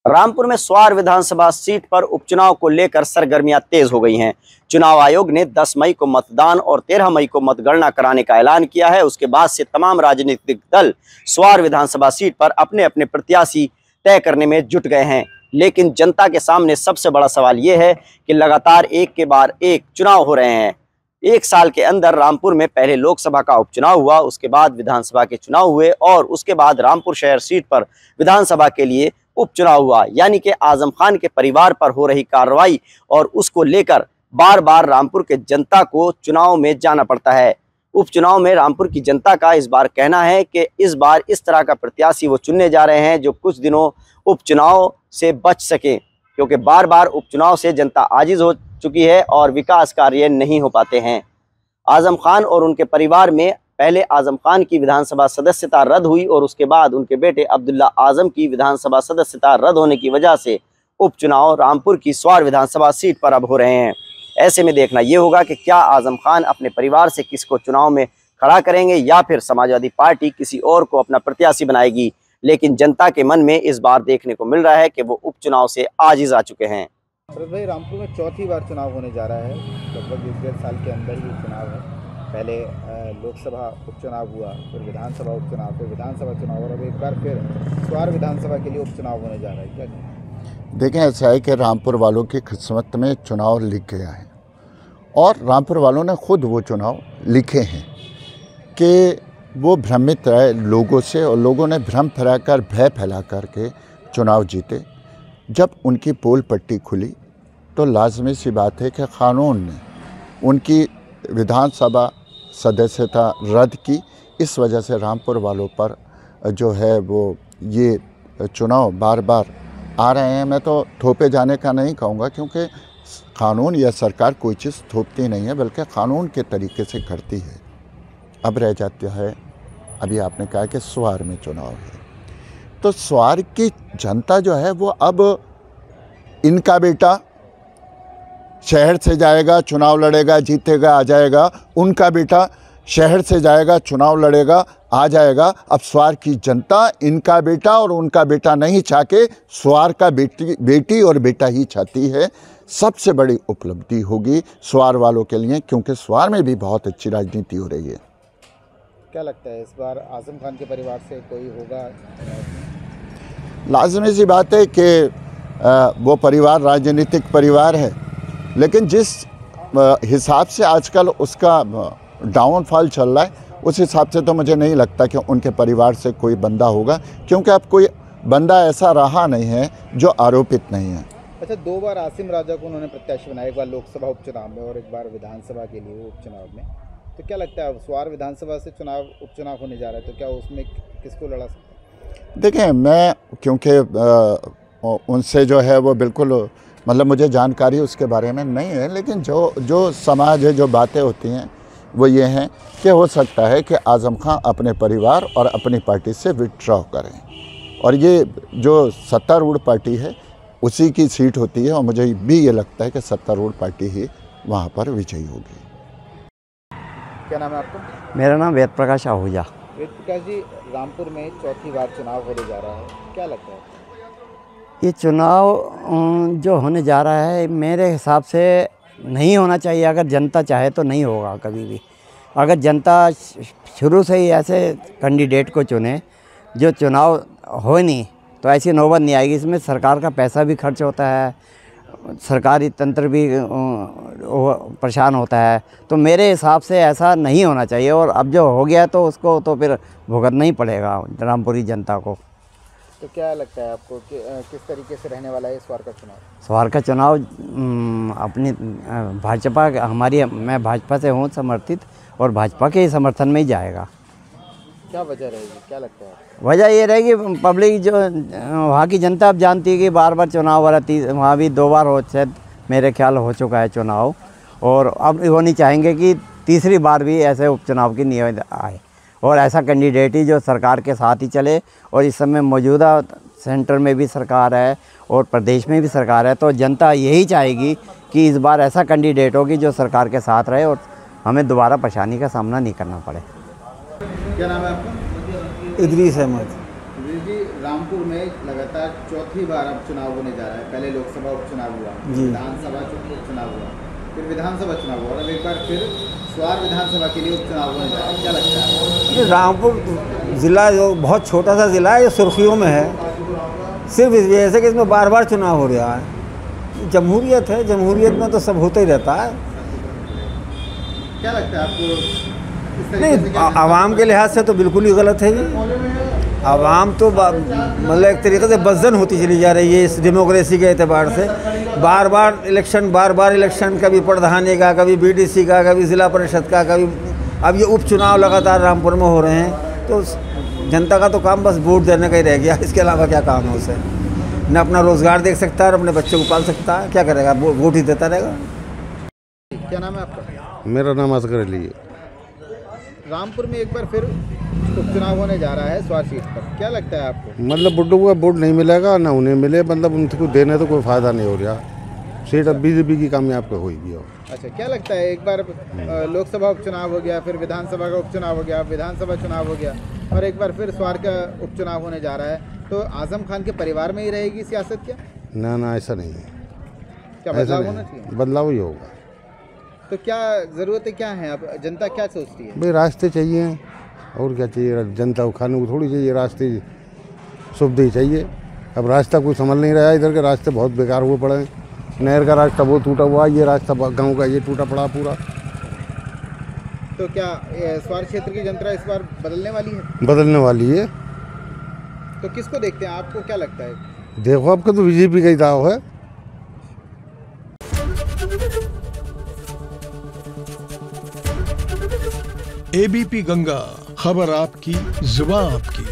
रामपुर में स्वार विधानसभा सीट पर उपचुनाव को लेकर सरगर्मियां तेज हो गई हैं। चुनाव आयोग ने 10 मई को मतदान और 13 मई को मतगणना कराने का ऐलान किया है। उसके बाद से तमाम राजनीतिक दल स्वार विधानसभा सीट पर अपने अपने प्रत्याशी तय करने में जुट गए हैं। लेकिन जनता के सामने सबसे बड़ा सवाल ये है कि लगातार एक के बाद एक चुनाव हो रहे हैं। एक साल के अंदर रामपुर में पहले लोकसभा का उपचुनाव हुआ, उसके बाद विधानसभा के चुनाव हुए और उसके बाद रामपुर शहर सीट पर विधानसभा के लिए उपचुनाव हुआ। यानी कि आजम खान के परिवार पर हो रही कार्रवाई और उसको लेकर बार बार रामपुर के जनता को चुनाव में जाना पड़ता है। उपचुनाव में रामपुर की जनता का इस बार कहना है कि इस बार इस तरह का प्रत्याशी वो चुनने जा रहे हैं जो कुछ दिनों उपचुनाव से बच सके, क्योंकि बार बार उपचुनाव से जनता आजिज हो चुकी है और विकास कार्य नहीं हो पाते हैं। आजम खान और उनके परिवार में पहले आजम खान की विधानसभा सदस्यता रद्द हुई और उसके बाद उनके बेटे अब्दुल्ला आजम की विधानसभा सदस्यता रद्द होने की वजह से उपचुनाव रामपुर की स्वार विधानसभा सीट पर अब हो रहे हैं। ऐसे में देखना ये होगा कि क्या आजम खान अपने परिवार से किसको चुनाव में खड़ा करेंगे या फिर समाजवादी पार्टी किसी और को अपना प्रत्याशी बनाएगी। लेकिन जनता के मन में इस बार देखने को मिल रहा है कि वो उपचुनाव से आजिज आ चुके हैं। भाई, रामपुर में चौथी बार चुनाव होने जा रहा है। लगभग 1.5 साल के अंदर ही चुनाव है। पहले लोकसभा उपचुनाव हुआ, फिर विधानसभा उपचुनाव, फिर विधानसभा चुनाव और अब एक बार फिर स्वार विधानसभा के लिए उपचुनाव होने जा रहा है। क्या देखें, ऐसा है कि रामपुर वालों की किस्मत में चुनाव लिख गया है और रामपुर वालों ने खुद वो चुनाव लिखे हैं कि वो भ्रमित रहे लोगों से और लोगों ने भ्रम फैलाकर भय फैला करके चुनाव जीते। जब उनकी पोल पट्टी खुली तो लाजमी सी बात है कि कानून ने उनकी विधानसभा सदस्यता रद्द की। इस वजह से रामपुर वालों पर जो है वो ये चुनाव बार बार आ रहे हैं। मैं तो थोपे जाने का नहीं कहूँगा, क्योंकि कानून या सरकार कोई चीज़ थोपती नहीं है, बल्कि कानून के तरीके से करती है। अब रह जाता है, अभी आपने कहा कि स्वार में चुनाव है, तो स्वार की जनता जो है वो अब इनका बेटा शहर से जाएगा, चुनाव लड़ेगा, जीतेगा, आ जाएगा, उनका बेटा शहर से जाएगा, चुनाव लड़ेगा, आ जाएगा। अब स्वार की जनता इनका बेटा और उनका बेटा नहीं चाह के स्वार का बेटी और बेटा ही चाहती है। सबसे बड़ी उपलब्धि होगी स्वार वालों के लिए, क्योंकि स्वार में भी बहुत अच्छी राजनीति हो रही है। क्या लगता है इस बार आजम खान के परिवार से कोई होगा? लाजमी सी बात है कि वो परिवार राजनीतिक परिवार है, लेकिन जिस हिसाब से आजकल उसका डाउनफॉल चल रहा है उस हिसाब से तो मुझे नहीं लगता कि उनके परिवार से कोई बंदा होगा, क्योंकि अब कोई बंदा ऐसा रहा नहीं है जो आरोपित नहीं है। अच्छा, 2 बार आसिम राजा को उन्होंने प्रत्याशी बनाया, एक बार लोकसभा उपचुनाव में और एक बार विधानसभा के लिए उपचुनाव में। तो क्या लगता है स्वार विधानसभा से उपचुनाव होने जा रहा है, तो क्या उसमें किसको लड़ा सकता है? देखिए, मैं क्योंकि उनसे जो है वो बिल्कुल मतलब मुझे जानकारी उसके बारे में नहीं है, लेकिन जो समाज है, जो बातें होती हैं वो ये हैं कि हो सकता है कि आजम खान अपने परिवार और अपनी पार्टी से विथड्रॉ करें और ये जो सत्तारूढ़ पार्टी है उसी की सीट होती है और मुझे भी ये लगता है कि सत्तारूढ़ पार्टी ही वहाँ पर विजयी होगी। क्या नाम है आपका? मेरा नाम वेद प्रकाश आहूजा। वेद प्रकाश जी, रामपुर में चौथी बार चुनाव होने जा रहा है, क्या लगता है? ये चुनाव जो होने जा रहा है मेरे हिसाब से नहीं होना चाहिए। अगर जनता चाहे तो नहीं होगा कभी भी। अगर जनता शुरू से ही ऐसे कैंडिडेट को चुने जो चुनाव हो नहीं, तो ऐसी नौबत नहीं आएगी। इसमें सरकार का पैसा भी खर्च होता है, सरकारी तंत्र भी परेशान होता है। तो मेरे हिसाब से ऐसा नहीं होना चाहिए और अब जो हो गया तो उसको तो फिर भुगतना ही पड़ेगा रामपुरी जनता को। तो क्या लगता है आपको कि किस तरीके से रहने वाला है स्वार का चुनाव? स्वार का चुनाव अपनी भाजपा मैं भाजपा से हूँ समर्थित और भाजपा के ही समर्थन में ही जाएगा। क्या वजह रहेगी, क्या लगता है? वजह ये रहेगी पब्लिक जो वहाँ की जनता अब जानती है कि बार बार चुनाव हो रहा है। वहाँ भी 2 बार हो शायद मेरे ख्याल हो चुका है चुनाव, और अब वो नहीं चाहेंगे कि तीसरी बार भी ऐसे उपचुनाव की नियत आए और ऐसा कैंडिडेट ही जो सरकार के साथ ही चले। और इस समय मौजूदा सेंटर में भी सरकार है और प्रदेश में भी सरकार है, तो जनता यही चाहेगी कि इस बार ऐसा कैंडिडेट हो कि जो सरकार के साथ रहे और हमें दोबारा परेशानी का सामना नहीं करना पड़े। क्या नाम है आपका? इदरीस अहमद। जी, रामपुर में लगातार चौथी बार अब चुनाव होने जा रहा है। पहले लोकसभा उपचुनाव हुआ, जी। विधानसभा उपचुनाव हुआ, फिर विधानसभा चुनाव हुआ और अब एक बार फिर स्वार विधानसभा के लिए उपचुनाव होने जा रहा है। क्या लगता है? ये रामपुर ज़िला जो बहुत छोटा सा ज़िला है, ये सुर्खियों में है सिर्फ इस वजह से कि इसमें बार बार चुनाव हो रहा है। जमहूरियत है, जमहूरियत में तो सब होता ही रहता है। क्या लगता है आपको? इस तरीके से नहीं, क्या आवाम के लिहाज से तो बिल्कुल ही गलत है ये। आवाम तो मतलब एक तरीके से बज़न होती चली जा रही है इस डेमोक्रेसी के एतबार से। बार बार इलेक्शन, कभी प्रधानी का, कभी बीडीसी का, कभी ज़िला परिषद का, कभी अब ये उपचुनाव लगातार रामपुर में हो रहे हैं। तो जनता का तो काम बस वोट देने का ही रह गया, इसके अलावा क्या काम है उसे? न अपना रोज़गार देख सकता है, और अपने बच्चों को पाल सकता है। क्या करेगा? वोट ही देता रहेगा। क्या नाम है आपका? मेरा नाम असगर अली है। रामपुर में एक बार फिर उपचुनाव होने जा रहा है स्वार सीट पर। क्या लगता है आपको? मतलब बुड्ढों को वोट नहीं मिलेगा, ना उन्हें मिले, मतलब उनको देने तो कोई फ़ायदा नहीं हो रहा। सीट अब बीजेपी की कामयाब हुई भी हो। अच्छा, क्या लगता है एक बार लोकसभा उपचुनाव हो गया, फिर विधानसभा का उपचुनाव हो गया, विधानसभा चुनाव हो गया और एक बार फिर स्वार का उपचुनाव होने जा रहा है, तो आजम खान के परिवार में ही रहेगी सियासत क्या? ना ऐसा नहीं है। क्या ऐसा बदलाव नहीं, होना चाहिए? बदलाव ही होगा। तो क्या ज़रूरतें क्या हैं? अब जनता क्या सोचती है? भाई रास्ते चाहिए, और क्या चाहिए? जनता को खाने को थोड़ी चाहिए, रास्ते सुविधा ही चाहिए। अब रास्ता कोई समझ नहीं रहा है, इधर के रास्ते बहुत बेकार हुए पड़े हैं। नहर का रास्ता वो टूटा हुआ, ये रास्ता गांव का ये टूटा पड़ा पूरा। तो क्या स्वार क्षेत्र की जनता इस बार बदलने वाली है? बदलने वाली है। तो किसको देखते हैं? आपको क्या लगता है? देखो आपका तो बीजेपी का ही दाव है। एबीपी गंगा, खबर आपकी, जुबान आपकी।